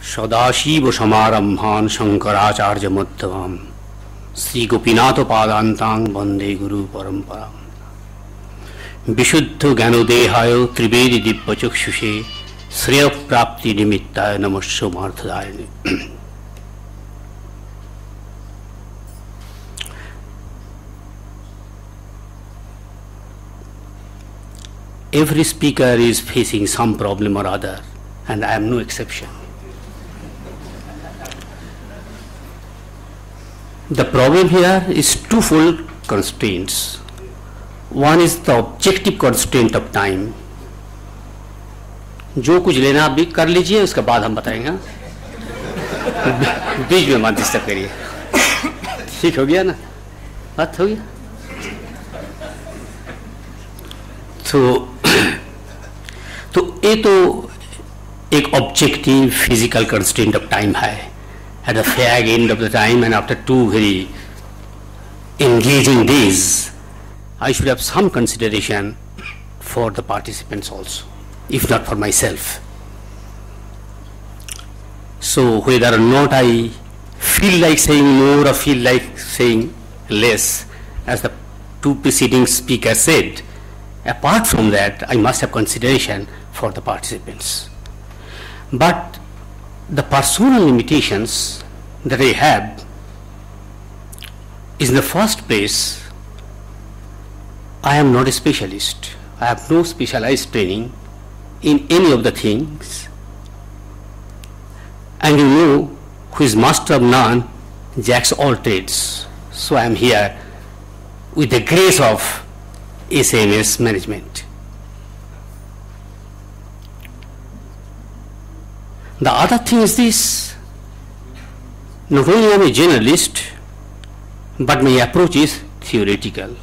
सदाशिव समारंभान् शंकराचार्य मध्यमाम् श्री गोपीनाथ पादान्तां वंदे गुरु परंपराम् विशुद्ध ज्ञानोदेहाय त्रिवेदी दिव्य चक्षुषे श्रेय प्राप्ति निमित्ताय नमस्सोमार्थदायिने। Every speaker is facing some problem or other, and I am no exception. The problem here is twofold constraints. One is the objective constraint of time. जो कुछ लेना आप भी कर लीजिए, उसके बाद हम बताएंगे। बीच में मत डिस्टर्ब करिए। ठीक हो गया ना? बात हो गया? तो ये तो एक objective physical constraint of time है। At the fag end of the time and after 2 very engaging days, I should have some consideration for the participants also, if not for myself. So whether or not I feel like saying more or feel like saying less, as the 2 preceding speakers said, apart from that, I must have consideration for the participants. But the personal limitations that I have is, in the first place, I am not a specialist. I have no specialized training in any of the things. And you know, who is master of none jacks all trades. So I am here with the grace of SMS management. The other thing is this: not only am I a generalist, but my approach is theoretical.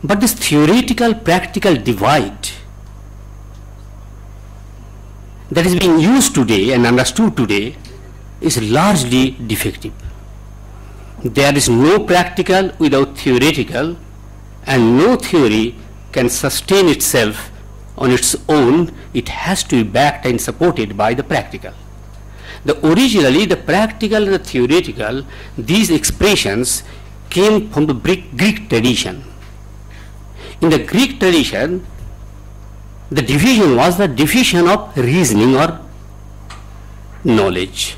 But this theoretical practical divide that is being used today and understood today is largely defective. There is no practical without theoretical, and no theory can sustain itself on its own. It has to be backed and supported by the practical. Originally, the practical and the theoretical, these expressions came from the Greek tradition. In the Greek tradition, the division was the division of reasoning or knowledge.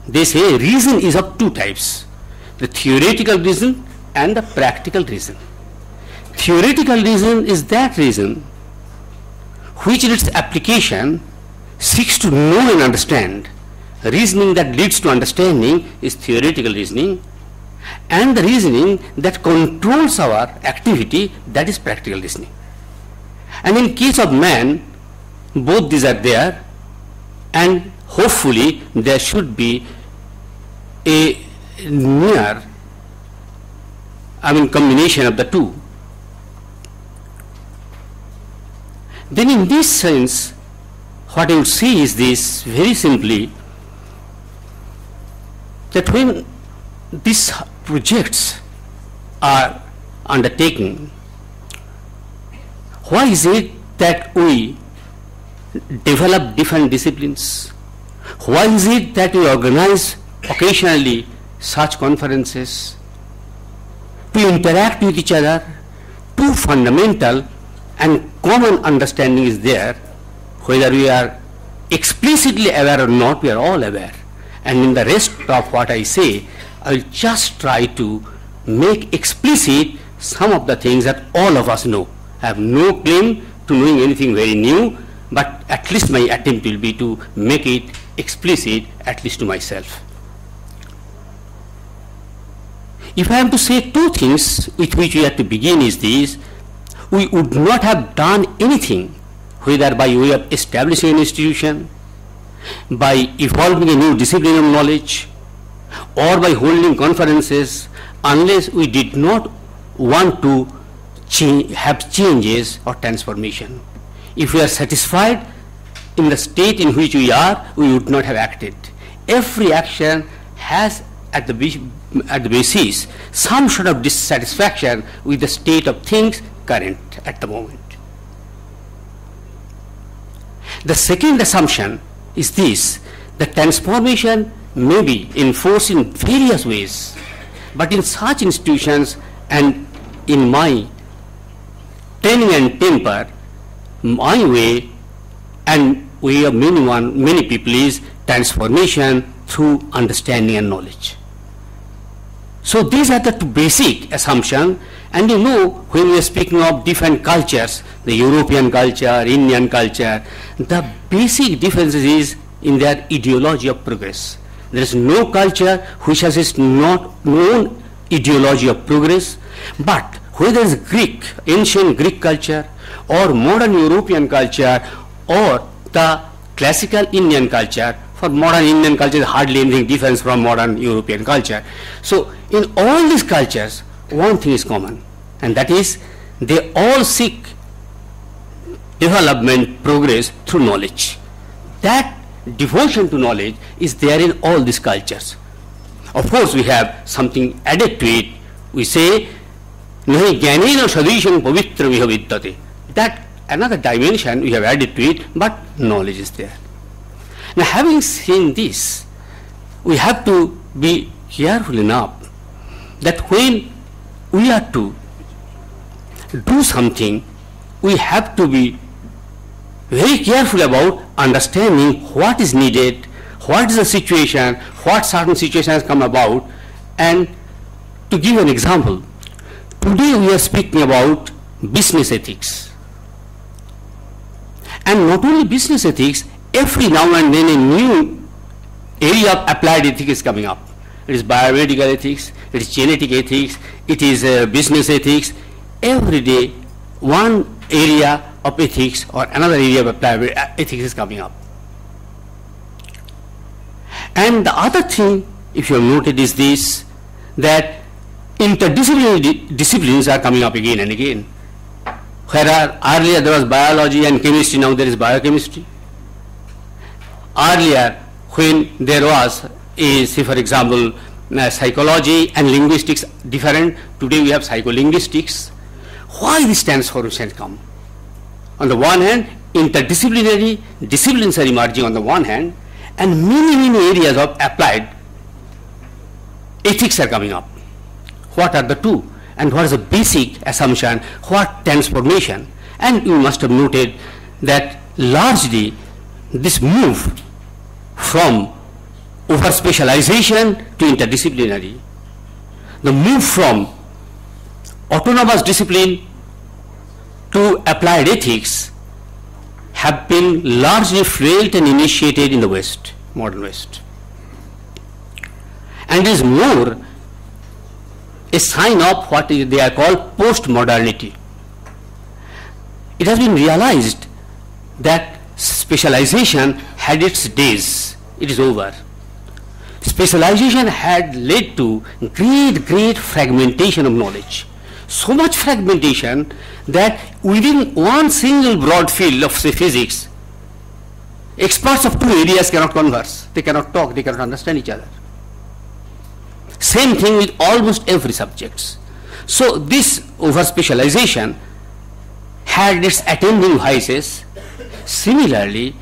They say reason is of 2 types: the theoretical reason and the practical reason. Theoretical reason is that reason which in its application seeks to know and understand. Reasoning that leads to understanding is theoretical reasoning, and the reasoning that controls our activity, that is practical reasoning. And in case of man, both these are there, and hopefully there should be a near, combination of the 2. Then in this sense, what I would say is this, very simply, that when these projects are undertaken, why is it that we develop different disciplines? Why is it that we organize occasionally such conferences to interact with each other? 2 fundamental and common understanding is there. Whether we are explicitly aware or not, we are all aware. And in the rest of what I say, I will just try to make explicit some of the things that all of us know. I have no claim to knowing anything very new, but at least my attempt will be to make it explicit, at least to myself. If I am to say 2 things with which we have to begin is this: we would not have done anything, whether by way of establishing an institution, by evolving a new discipline of knowledge, or by holding conferences, unless we did not want to have changes or transformation. If we are satisfied in the state in which we are, we would not have acted. Every action has at the basis some sort of dissatisfaction with the state of things current at the moment. The second assumption is this: the transformation may be enforced in various ways, but in such institutions and in my training and temper, my way and way of many people is transformation through understanding and knowledge. So these are the two basic assumptions, and you know, when we are speaking of different cultures, the European culture, Indian culture, the basic difference is in their ideology of progress. There is no culture which has its not known ideology of progress, but whether it's Greek, ancient Greek culture, or modern European culture, or the classical Indian culture. For modern Indian culture, is hardly anything different from modern European culture. So in all these cultures, one thing is common, and that is they all seek development, progress through knowledge. That devotion to knowledge is there in all these cultures. Of course, we have something added to it. We say, nahi jnanena sadisham pavitra viddate. That another dimension we have added to it, but knowledge is there. Now, having seen this, we have to be careful enough that when we are to do something, we have to be very careful about understanding what is needed, what is the situation, what certain situations come about. And to give an example, today we are speaking about business ethics. And not only business ethics, every now and then a new area of applied ethics is coming up. It is biomedical ethics, it is genetic ethics, it is business ethics. Every day one area of ethics or another area of applied ethics is coming up. And the other thing, if you have noted, is this, that interdisciplinary disciplines are coming up again and again. Where earlier there was biology and chemistry, now there is biochemistry. Earlier, when there was, say for example, psychology and linguistics different, today we have psycholinguistics. Why this transformation come? On the one hand, interdisciplinary disciplines are emerging on the one hand, and many areas of applied ethics are coming up. What are the two? And what is the basic assumption? What transformation? And you must have noted that largely this move from over specialization to interdisciplinary, the move from autonomous discipline to applied ethics have been largely felt and initiated in the West, modern West. And is more a sign of what they are called post-modernity. It has been realized that specialization had its days, it is over. Specialization had led to great fragmentation of knowledge. So much fragmentation that within one single broad field of, say, physics, experts of two areas cannot converse, they cannot talk, they cannot understand each other. Same thing with almost every subject. So this over specialization had its attending vices. Similarly,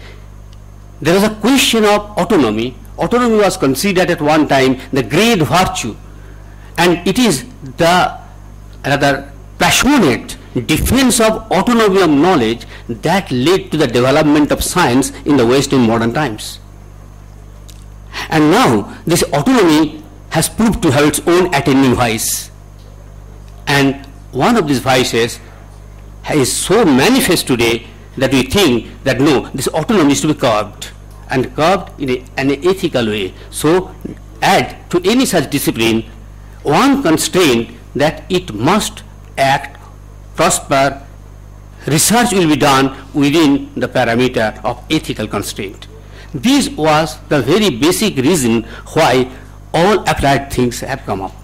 there was a question of autonomy. Autonomy was considered at one time the great virtue, and it is the rather passionate defense of autonomy of knowledge that led to the development of science in the West in modern times. And now this autonomy has proved to have its own attending vice, and one of these vices is so manifest today that we think that no, this autonomy is to be curbed, and curbed in an ethical way. So add to any such discipline one constraint that it must act, prosper, research will be done within the parameter of ethical constraint. This was the very basic reason why all applied things have come up.